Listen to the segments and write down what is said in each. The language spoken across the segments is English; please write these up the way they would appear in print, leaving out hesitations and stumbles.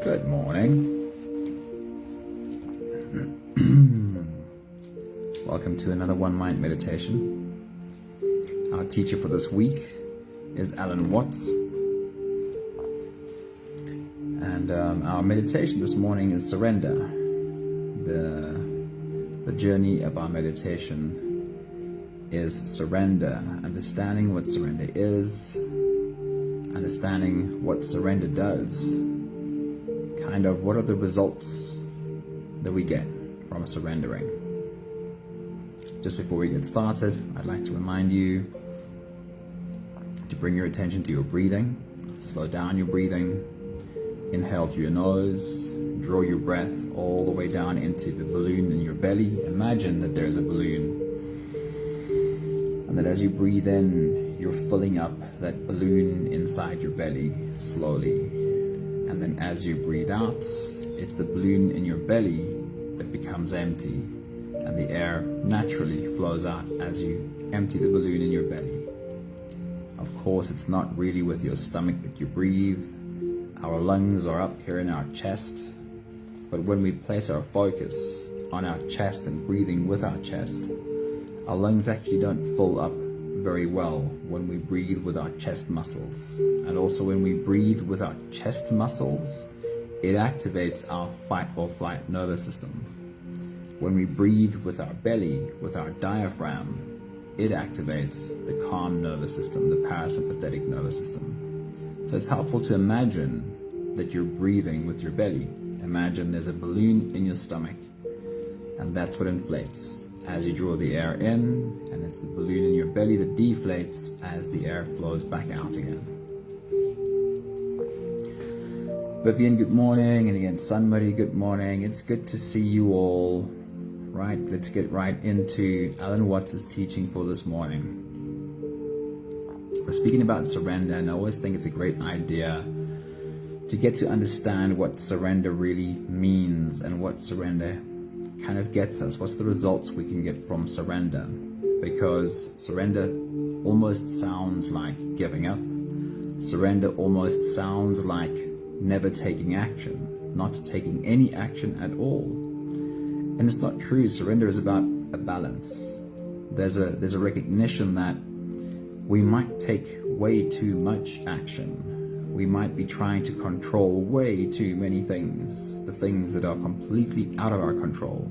Good morning. Welcome to another One Mind meditation. Our teacher for this week is Alan Watts. And our meditation this morning is surrender. The journey of our meditation is surrender, understanding what surrender is, understanding what surrender does, kind of what are the results that we get from surrendering. Just before we get started, I'd like to remind you to bring your attention to your breathing. Slow down your breathing. Inhale through your nose. Draw your breath all the way down into the balloon in your belly. Imagine that there's a balloon. And that as you breathe in, you're filling up that balloon inside your belly slowly. And then as you breathe out, it's the balloon in your belly that becomes empty. And the air naturally flows out as you empty the balloon in your belly. Of course, it's not really with your stomach that you breathe. Our lungs are up here in our chest. But when we place our focus on our chest and breathing with our chest, our lungs actually don't fill up very well when we breathe with our chest muscles. And also when we breathe with our chest muscles, it activates our fight or flight nervous system. When we breathe with our belly, with our diaphragm, it activates the calm nervous system, the parasympathetic nervous system. So it's helpful to imagine that you're breathing with your belly. Imagine there's a balloon in your stomach, and that's what inflates as you draw the air in, and it's the balloon in your belly that deflates as the air flows back out again. Vivian, good morning, and again, Sunmuddy, good morning. It's good to see you all. Right, let's get right into Alan Watts' teaching for this morning. We're speaking about surrender, and I always think it's a great idea to get to understand what surrender really means and what surrender kind of gets us. What's the results we can get from surrender? Because surrender almost sounds like giving up. Surrender almost sounds like never taking action, not taking any action at all. And it's not true. Surrender is about a balance. There's a recognition that we might take way too much action. We might be trying to control way too many things, the things that are completely out of our control.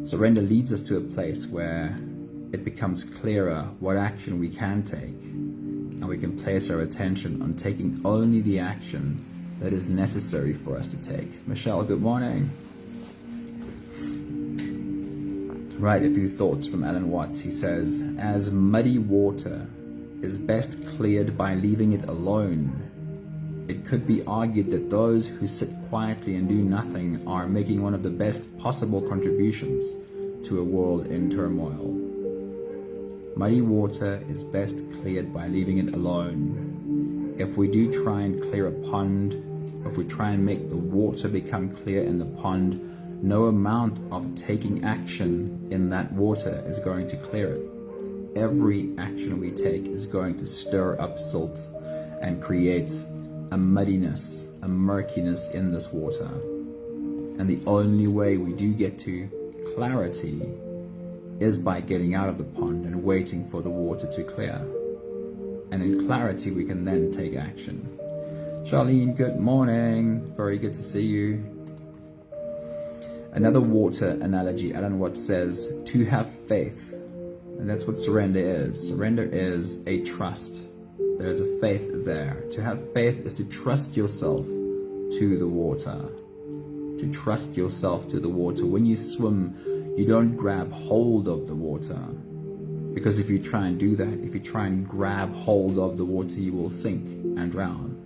Surrender leads us to a place where it becomes clearer what action we can take, and we can place our attention on taking only the action that is necessary for us to take. Michelle, good morning. Right, a few thoughts from Alan Watts. He says, as muddy water is best cleared by leaving it alone, it could be argued that those who sit quietly and do nothing are making one of the best possible contributions to a world in turmoil. Muddy water is best cleared by leaving it alone. If we do try and clear a pond, if we try and make the water become clear in the pond, no amount of taking action in that water is going to clear it. Every action we take is going to stir up silt and create a muddiness, a murkiness in this water. And the only way we do get to clarity is by getting out of the pond and waiting for the water to clear. And in clarity, we can then take action. Charlene, good morning. Very good to see you. Another water analogy, Alan Watts says, to have faith. And that's what surrender is. Surrender is a trust. There's a faith there. To have faith is to trust yourself to the water. To trust yourself to the water. When you swim, you don't grab hold of the water. Because if you try and do that, if you try and grab hold of the water, you will sink and drown.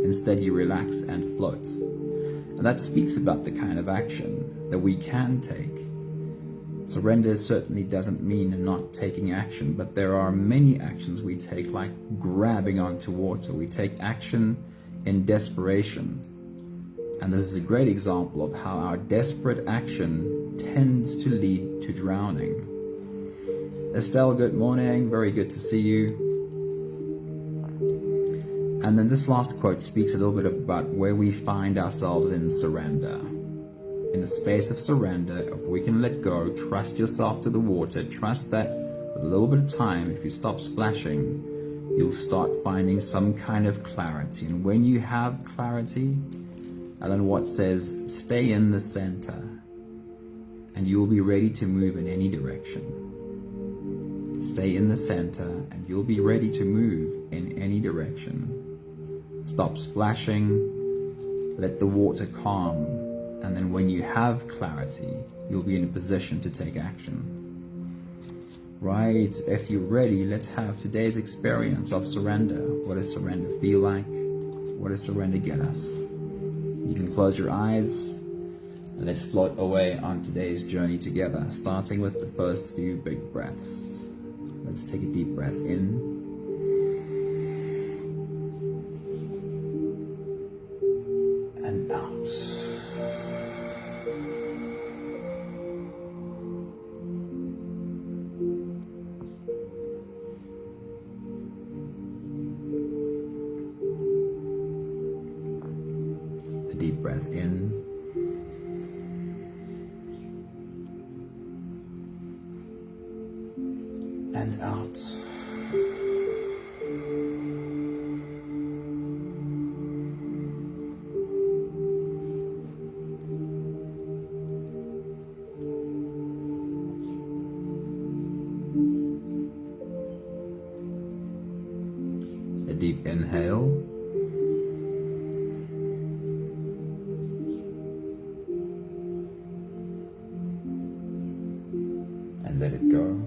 Instead, you relax and float. And that speaks about the kind of action that we can take. Surrender certainly doesn't mean not taking action, but there are many actions we take, like grabbing onto water. We take action in desperation. And this is a great example of how our desperate action tends to lead to drowning. Estelle, good morning. Very good to see you. And then this last quote speaks a little bit about where we find ourselves in surrender. In the space of surrender, if we can let go, trust yourself to the water, trust that with a little bit of time, if you stop splashing, you'll start finding some kind of clarity. And when you have clarity, Alan Watts says, stay in the center and you'll be ready to move in any direction. Stay in the center and you'll be ready to move in any direction. Stop splashing, let the water calm, and then when you have clarity, you'll be in a position to take action. Right, if you're ready, let's have today's experience of surrender. What does surrender feel like? What does surrender get us? You can close your eyes and let's float away on today's journey together, starting with the first few big breaths. Let's take a deep breath in. And out. A deep breath in. And out. A deep inhale. And let it go.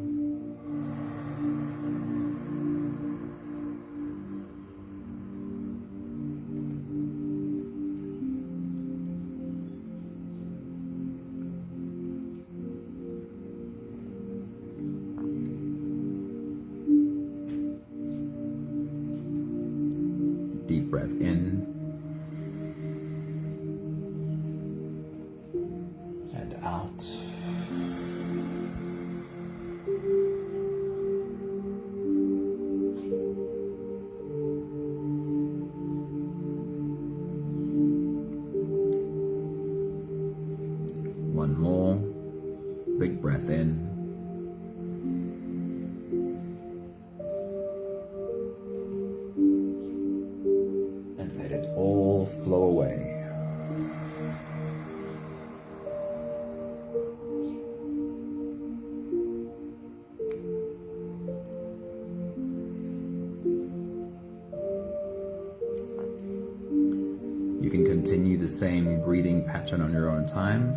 Deep breath in and out. One more big breath in. Let it all flow away. You can continue the same breathing pattern on your own time.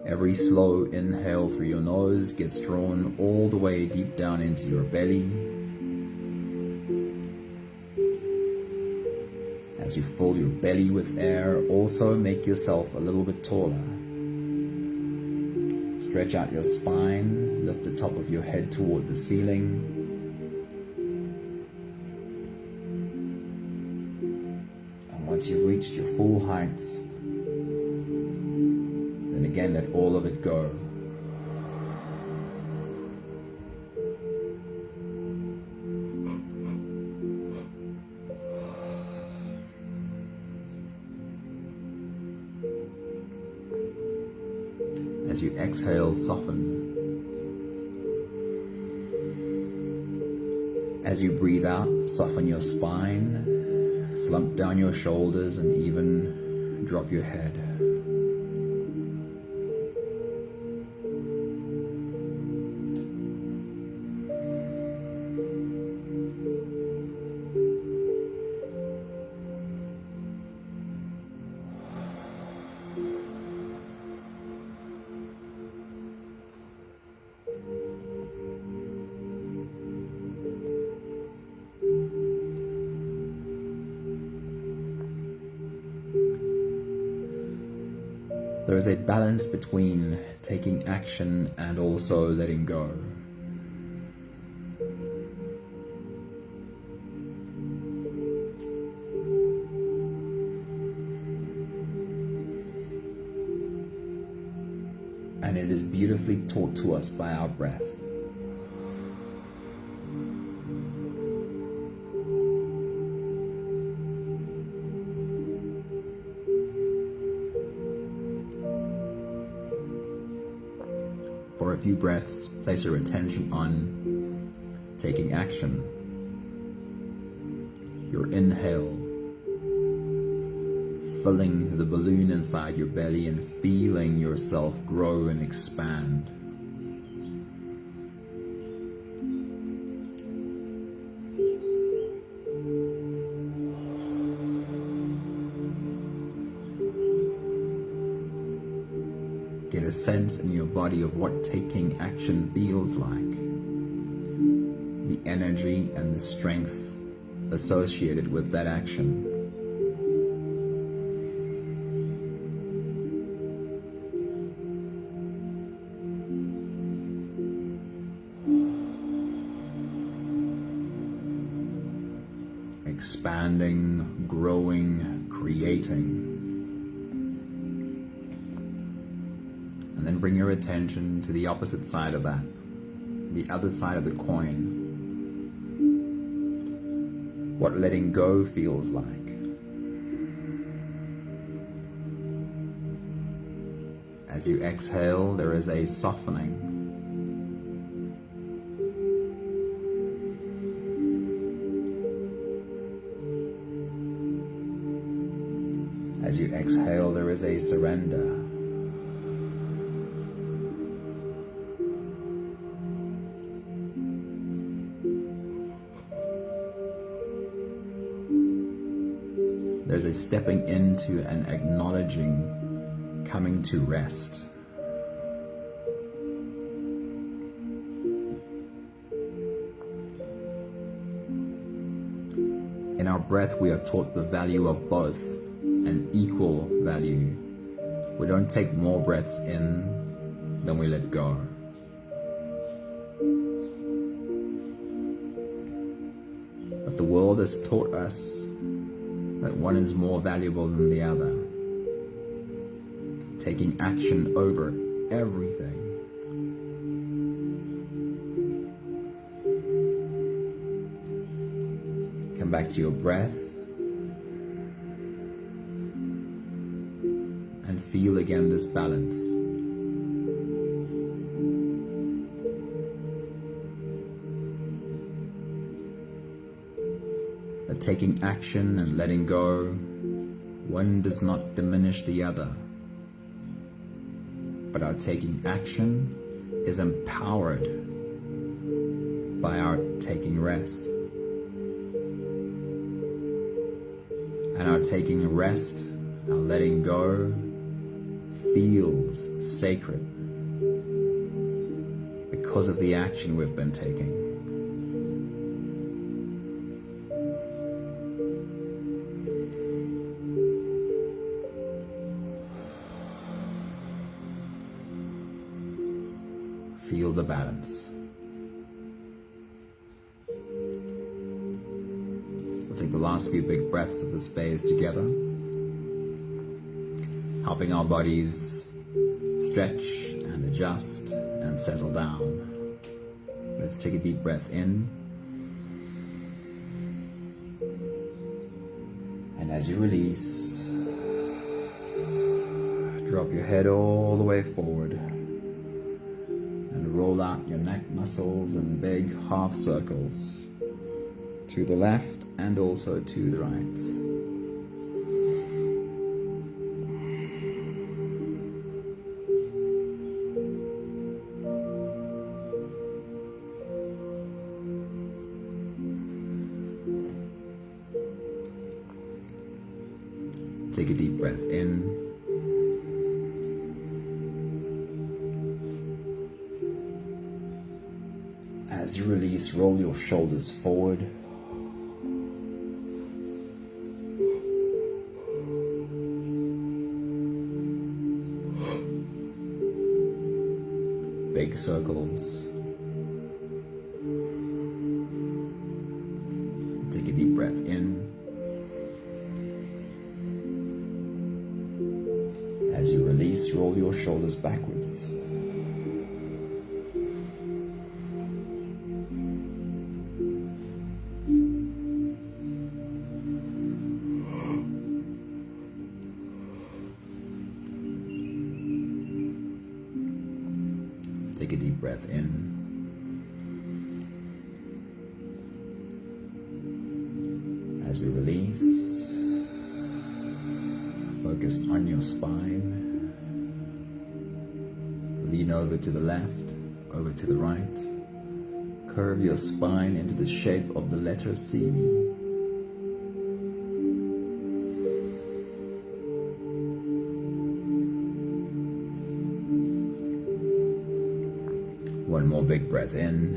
Every slow inhale through your nose gets drawn all the way deep down into your belly. As you fill your belly with air, also make yourself a little bit taller. Stretch out your spine, lift the top of your head toward the ceiling. And once you've reached your full height, then again let all of it go. As you exhale, soften. As you breathe out, soften your spine, slump down your shoulders, and even drop your head. There is a balance between taking action and also letting go. And it is beautifully taught to us by our breath. a few breaths, place your attention on taking action. Your inhale, filling the balloon inside your belly and feeling yourself grow and expand. Get a sense in your body of what taking action feels like. The energy and the strength associated with that action. Expanding, growing, creating. And then bring your attention to the opposite side of that, the other side of the coin. What letting go feels like. As you exhale, there is a softening. As you exhale, there is a surrender. There's a stepping into and acknowledging, coming to rest. In our breath, we are taught the value of both, an equal value. We don't take more breaths in than we let go. But the world has taught us that one is more valuable than the other, taking action over everything. Come back to your breath and feel again this balance. But taking action and letting go, one does not diminish the other. But our taking action is empowered by our taking rest. And our taking rest, our letting go, feels sacred because of the action we've been taking. Feel the balance. We'll take the last few big breaths of this phase together, helping our bodies stretch and adjust and settle down. Let's take a deep breath in. And as you release, drop your head all the way forward and roll out your neck muscles in big half circles to the left and also to the right. Take a deep breath in. As you release, roll your shoulders forward. Big circles. Take a deep breath in. As you release, roll your shoulders backwards. Take a deep breath in. As we release, focus on your spine. Lean over to the left, over to the right. Curve your spine into the shape of the letter C. One more big breath in.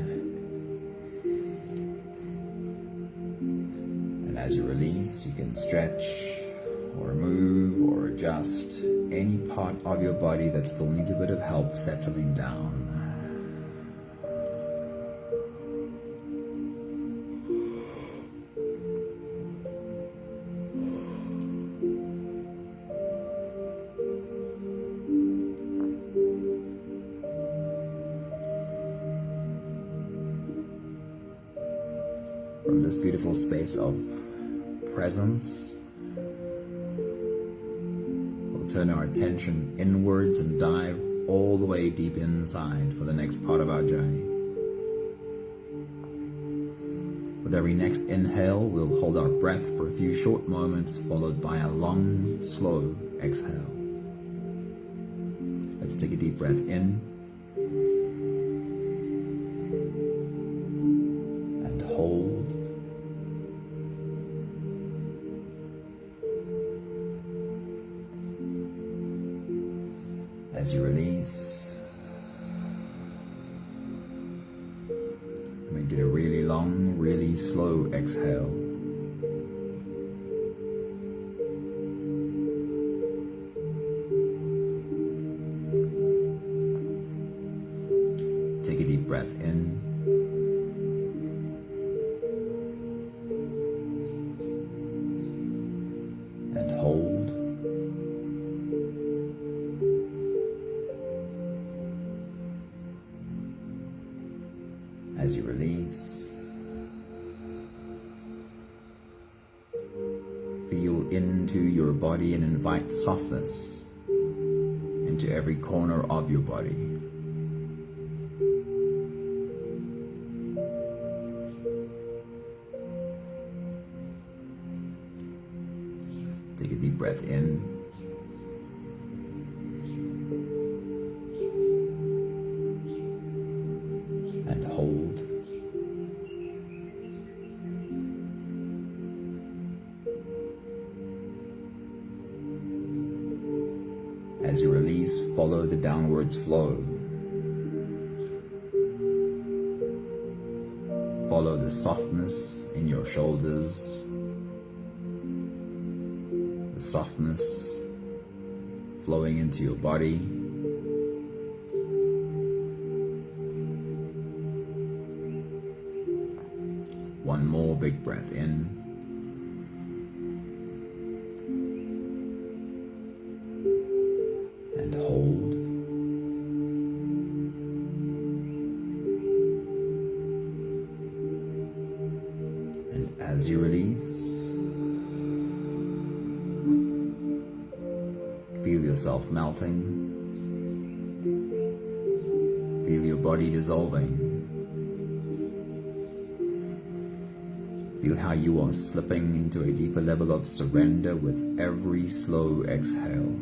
And as you release, you can stretch or move or adjust any part of your body that still needs a bit of help settling down. From this beautiful space of presence, we'll turn our attention inwards and dive all the way deep inside for the next part of our journey. With every next inhale, we'll hold our breath for a few short moments, followed by a long, slow exhale. Let's take a deep breath in and hold. As you release, make it a really long, really slow exhale. Take a deep breath in and hold. As you release, feel into your body and invite softness into every corner of your body. Take a deep breath in and hold. As you release, follow the downwards flow. Follow the softness in your shoulders, the softness flowing into your body. One more big breath in. And hold. And as you release, feel yourself melting. Feel your body dissolving. Feel how you are slipping into a deeper level of surrender with every slow exhale.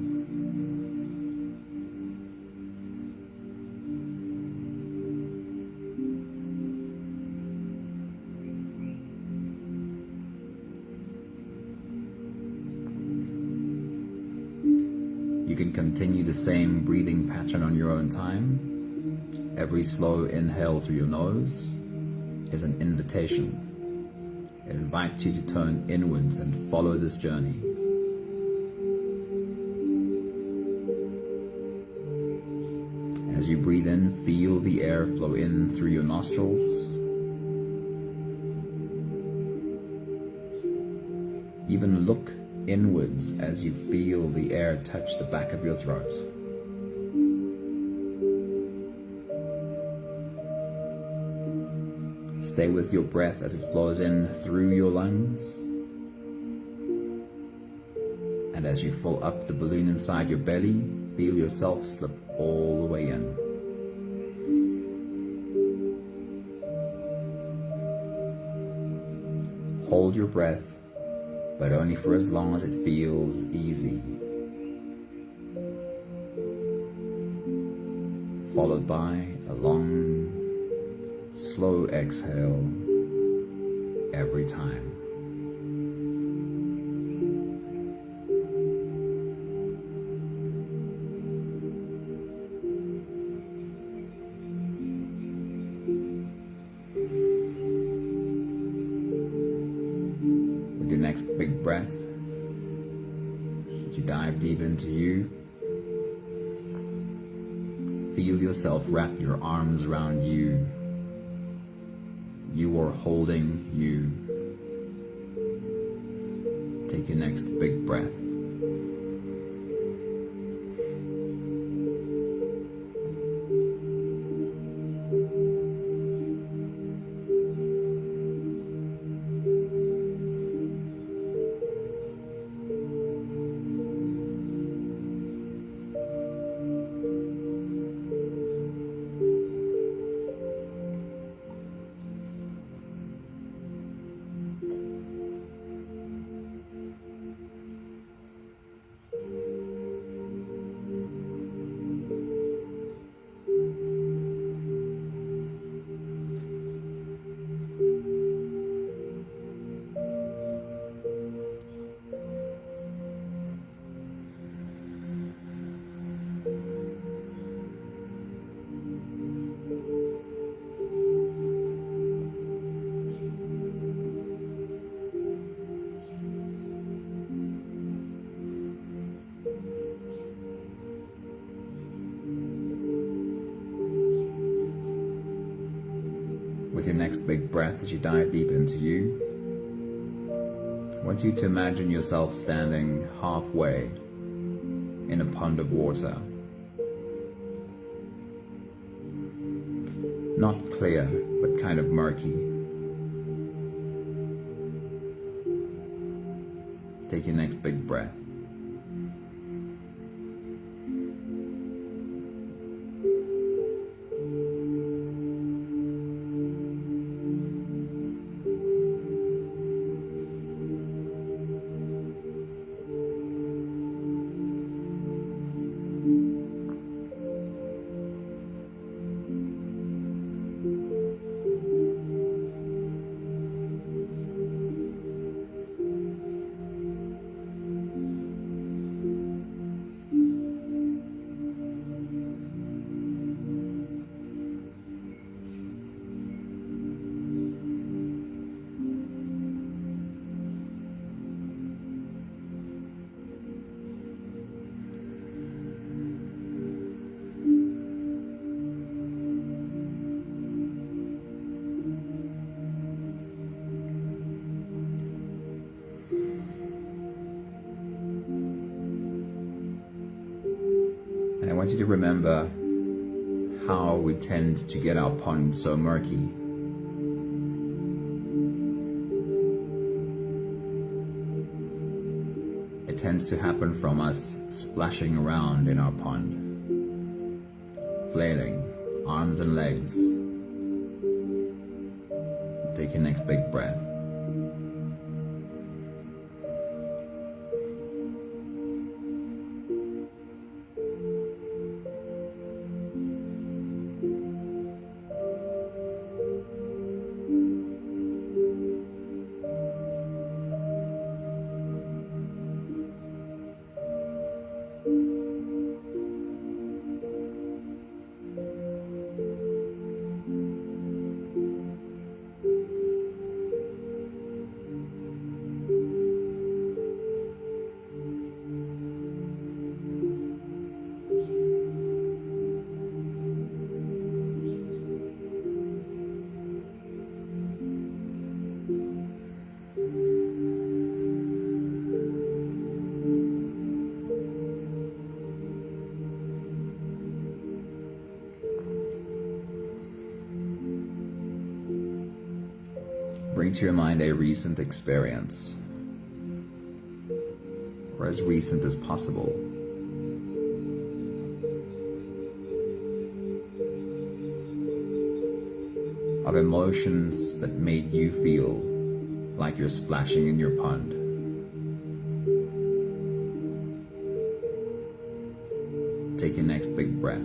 You can continue the same breathing pattern on your own time. Every slow inhale through your nose is an invitation. It invites you to turn inwards and follow this journey. As you breathe in, feel the air flow in through your nostrils. Even look inwards as you feel the air touch the back of your throat. Stay with your breath as it flows in through your lungs. And as you fill up the balloon inside your belly, feel yourself slip all the way in. Hold your breath, but only for as long as it feels easy. Followed by a long, slow exhale every time. With your next big breath, as you dive deep into you, feel yourself wrap your arms around you. You are holding you. Take your next big breath. With your next big breath as you dive deep into you, I want you to imagine yourself standing halfway in a pond of water. Not clear, but kind of murky. Take your next big breath. And I want you to remember how we tend to get our pond so murky. It tends to happen from us splashing around in our pond, flailing, arms and legs. Take your next big breath. Bring to your mind a recent experience, or as recent as possible. Of emotions that made you feel like you're splashing in your pond. Take your next big breath.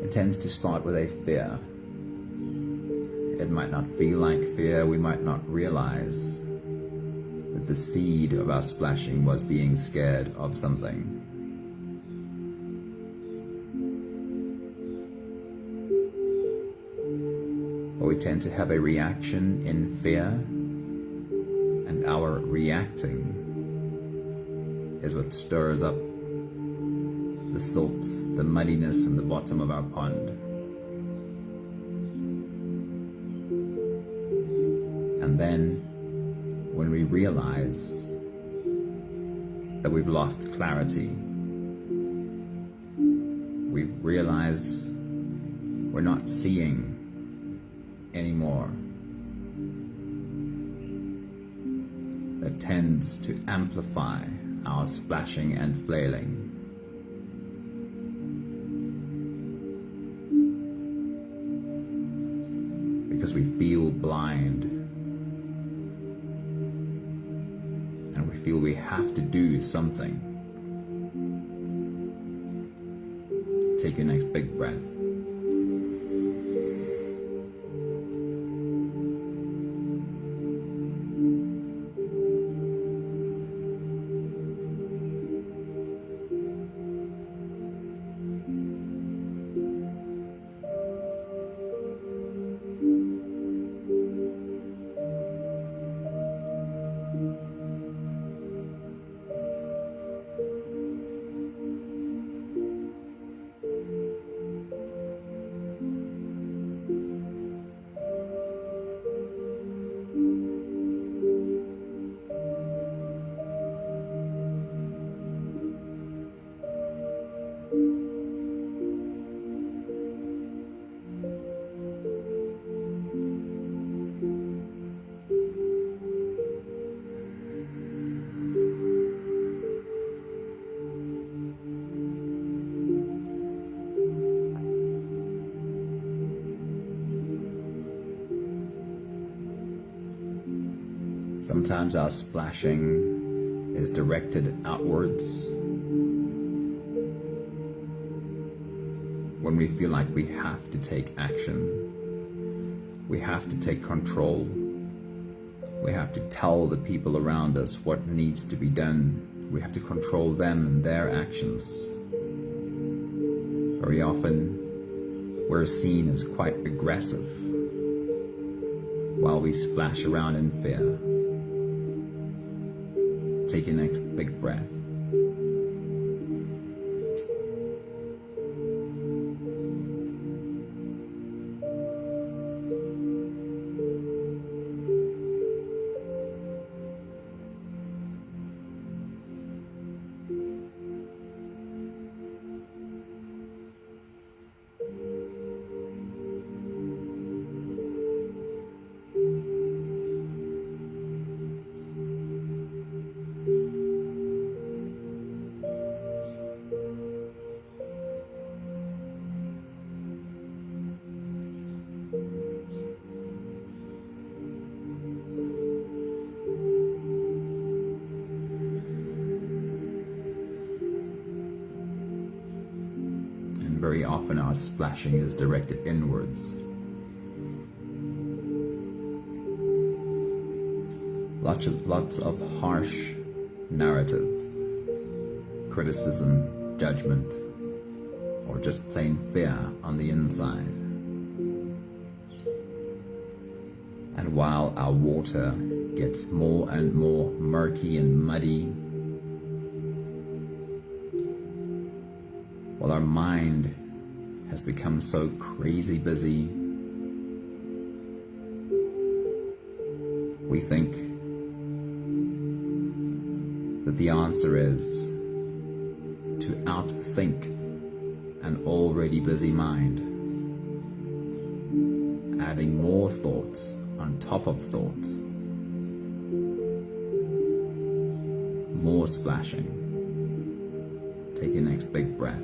It tends to start with a fear. It might not feel like fear, we might not realize that the seed of our splashing was being scared of something. But we tend to have a reaction in fear, and our reacting is what stirs up the silt, the muddiness in the bottom of our pond. And then, when we realize that we've lost clarity, we realize we're not seeing anymore, that tends to amplify our splashing and flailing. Because we feel blind and we feel we have to do something. Take your next big breath. Sometimes our splashing is directed outwards when we feel like we have to take action, we have to take control, we have to tell the people around us what needs to be done, we have to control them and their actions. Very often we're seen as quite aggressive while we splash around in fear. Take your next big breath. Very often our splashing is directed inwards. lots of harsh narrative, criticism, judgment, or just plain fear on the inside. And while our water gets more and more murky and muddy, while our mind has become so crazy busy, we think that the answer is to outthink an already busy mind, adding more thoughts on top of thoughts, more splashing. Take your next big breath.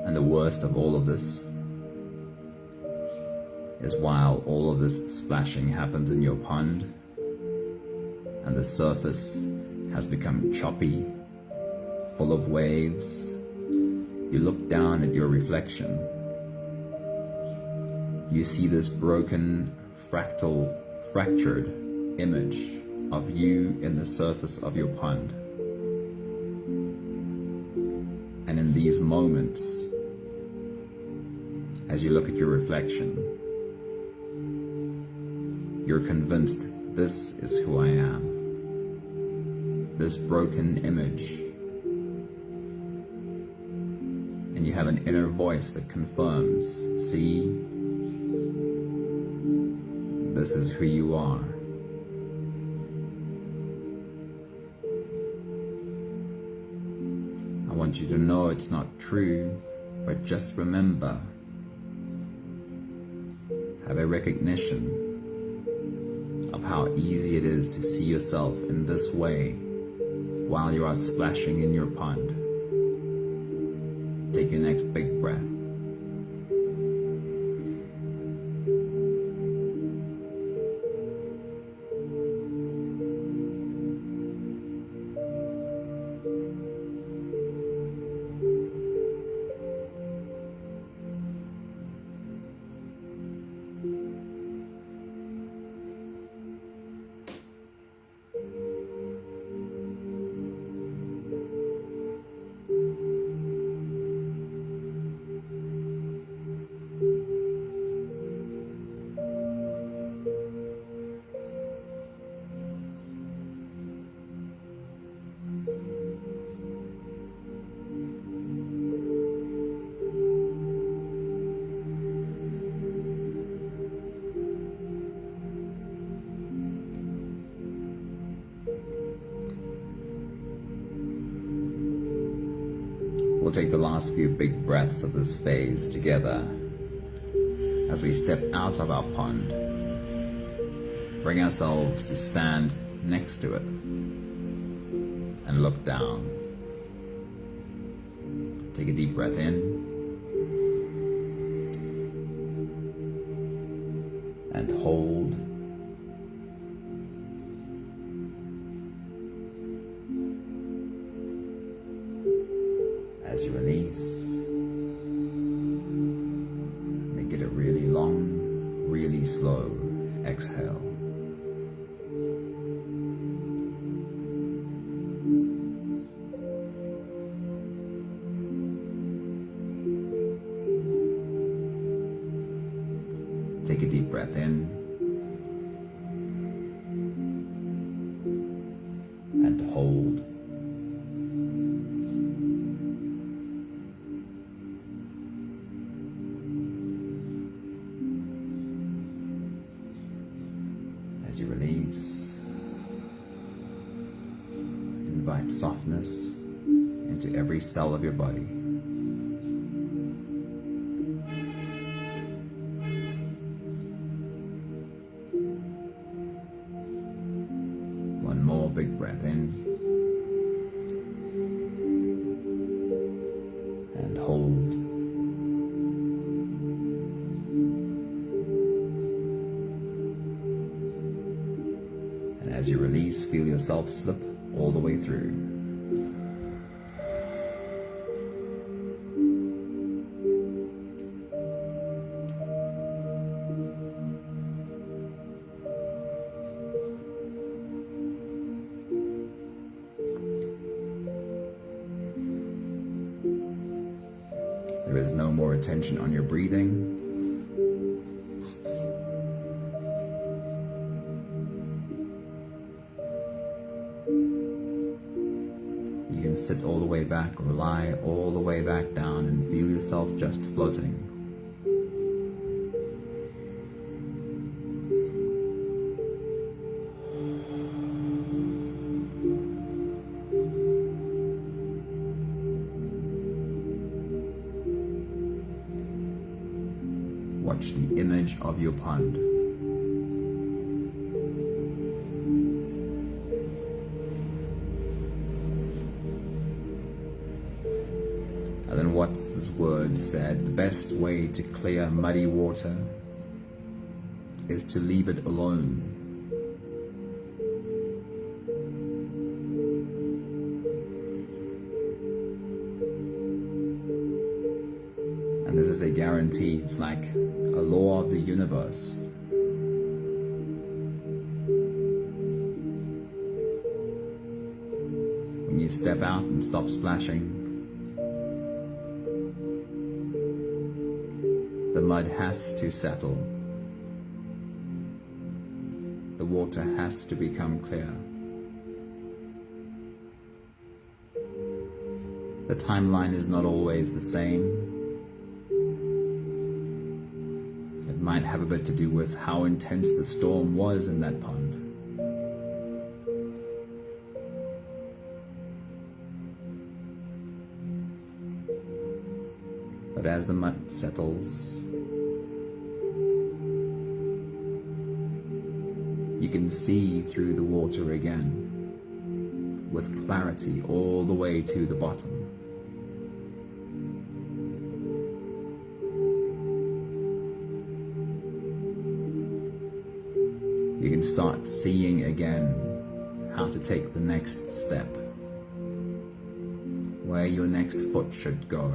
And the worst of all of this is while all of this splashing happens in your pond and the surface has become choppy, full of waves, you look down at your reflection. You see this broken, fractured image of you in the surface of your pond. And in these moments, as you look at your reflection, you're convinced this is who I am, this broken image. And you have an inner voice that confirms, see, this is who you are. I want you to know it's not true, but just remember, have a recognition of how easy it is to see yourself in this way while you are splashing in your pond. Take your next big breath. We'll take the last few big breaths of this phase together as we step out of our pond, bring ourselves to stand next to it and look down. Take a deep breath in and hold. As you release, make it a really long, really slow exhale. Take a deep breath in and hold. softness into every cell of your body. One more big breath in and hold. And as you release, feel yourself slip all the way through. There is no more attention on your breathing. You can sit all the way back or lie all the way back down and feel yourself just floating. Watch the image of your pond. Alan Watts' words said, "The best way to clear muddy water is to leave it alone." And this is a guarantee. It's like a law of the universe. When you step out and stop splashing, the mud has to settle. The water has to become clear. The timeline is not always the same. It might have a bit to do with how intense the storm was in that pond. But as the mud settles, you can see through the water again with clarity all the way to the bottom. You can start seeing again how to take the next step, where your next foot should go.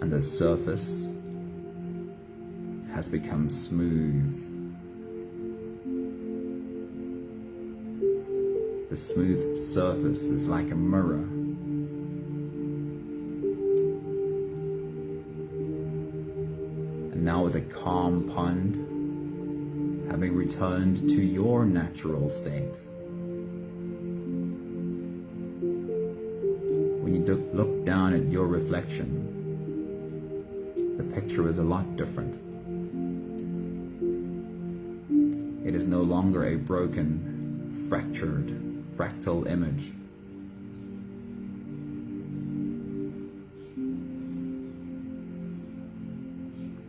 And the surface has become smooth. The smooth surface is like a mirror. And now with a calm pond, having returned to your natural state, when you look down at your reflection, the picture is a lot different. It is no longer a broken, fractured, fractal image.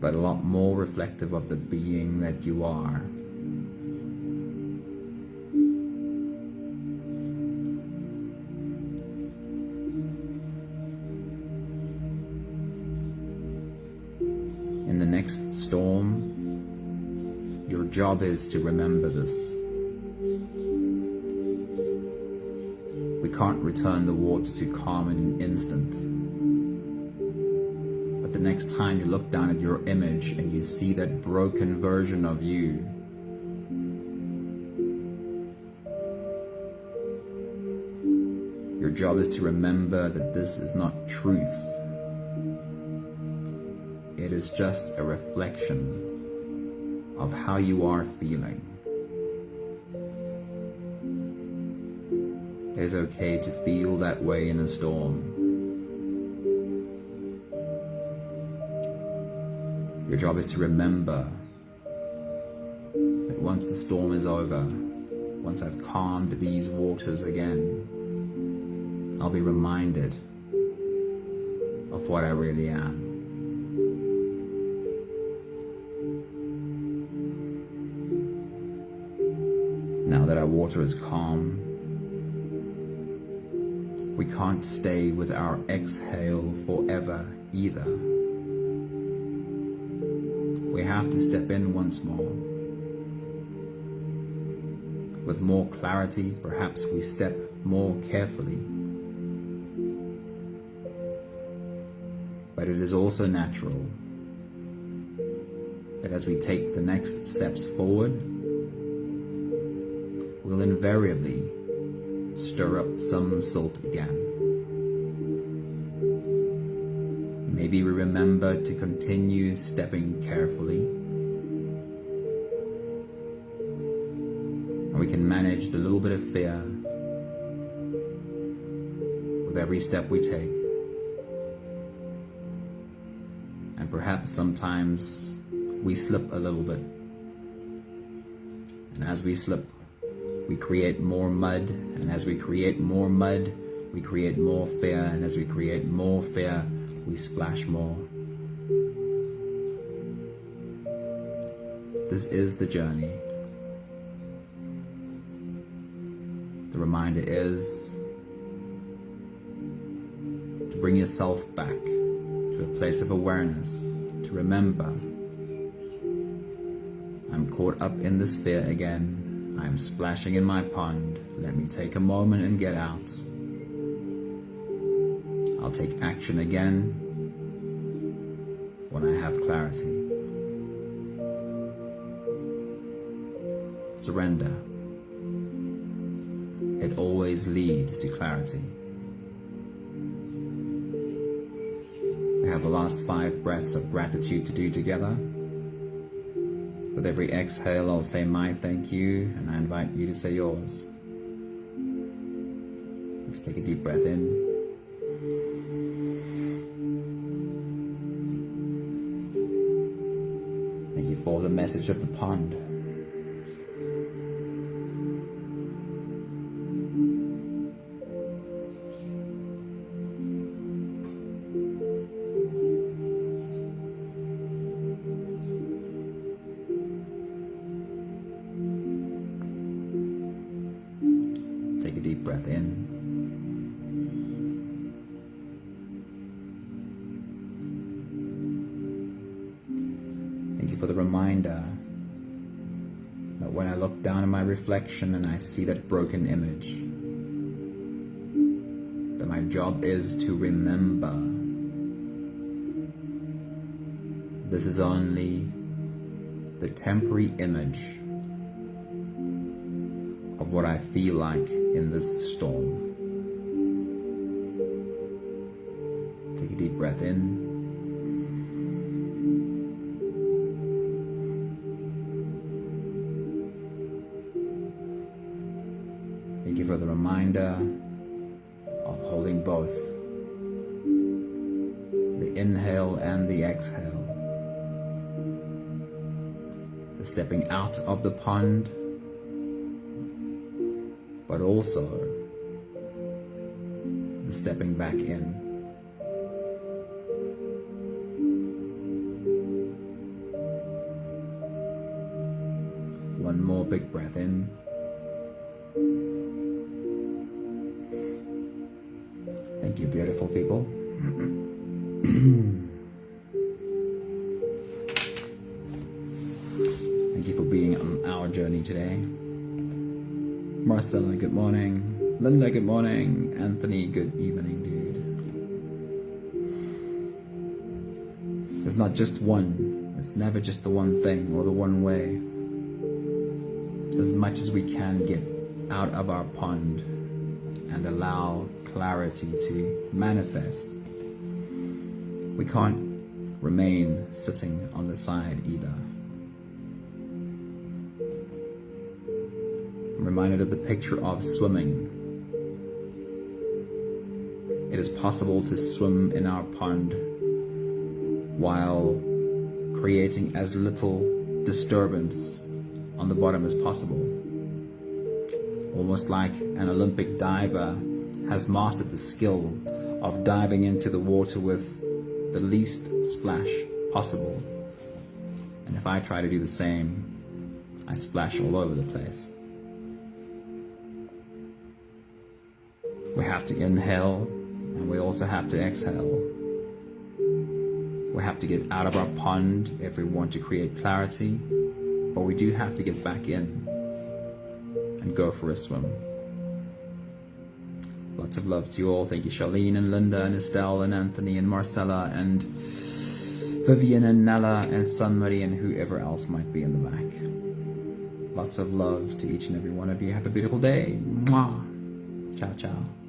But a lot more reflective of the being that you are. In the next storm, your job is to remember this. We can't return the water to calm in an instant. But the next time you look down at your image and you see that broken version of you, your job is to remember that this is not truth. It is just a reflection of how you are feeling. It is okay to feel that way in a storm. Your job is to remember that once the storm is over, once I've calmed these waters again, I'll be reminded of what I really am. Now that our water is calm, we can't stay with our exhale forever either. We have to step in once more. With more clarity, perhaps we step more carefully. But it is also natural that as we take the next steps forward, we'll invariably stir up some silt again. Maybe we remember to continue stepping carefully, and we can manage the little bit of fear with every step we take. And perhaps sometimes we slip a little bit, and as we slip, we create more mud, and as we create more mud, we create more fear, and as we create more fear, we splash more. This is the journey. The reminder is to bring yourself back to a place of awareness, to remember, I'm caught up in this fear again. I'm splashing in my pond. Let me take a moment and get out. I'll take action again when I have clarity. Surrender. It always leads to clarity. We have the last 5 breaths of gratitude to do together. With every exhale, I'll say my thank you, and I invite you to say yours. Let's take a deep breath in. Thank you for the message of the pond. Take a deep breath in. Thank you for the reminder that when I look down at my reflection and I see that broken image, that my job is to remember this is only the temporary image of what I feel like in this storm. Take a deep breath in. Thank you for the reminder of holding both the inhale and the exhale. The stepping out of the pond, but also the stepping back in. One more big breath in. Thank you, beautiful people. Thank you for being on our journey today. Marcella, good morning. Linda, good morning. Anthony, good evening, dude. There's not just one. It's never just the one thing or the one way. As much as we can get out of our pond and allow clarity to manifest, we can't remain sitting on the side either. I'm reminded of the picture of swimming. It is possible to swim in our pond while creating as little disturbance on the bottom as possible. Almost like an Olympic diver has mastered the skill of diving into the water with the least splash possible. And if I try to do the same, I splash all over the place. We have to inhale, and we also have to exhale. We have to get out of our pond if we want to create clarity, but we do have to get back in and go for a swim. Lots of love to you all. Thank you, Charlene and Linda and Estelle and Anthony and Marcella and Vivian and Nella and Sunmarie and whoever else might be in the back. Lots of love to each and every one of you. Have a beautiful day. Mwah. Ciao, ciao.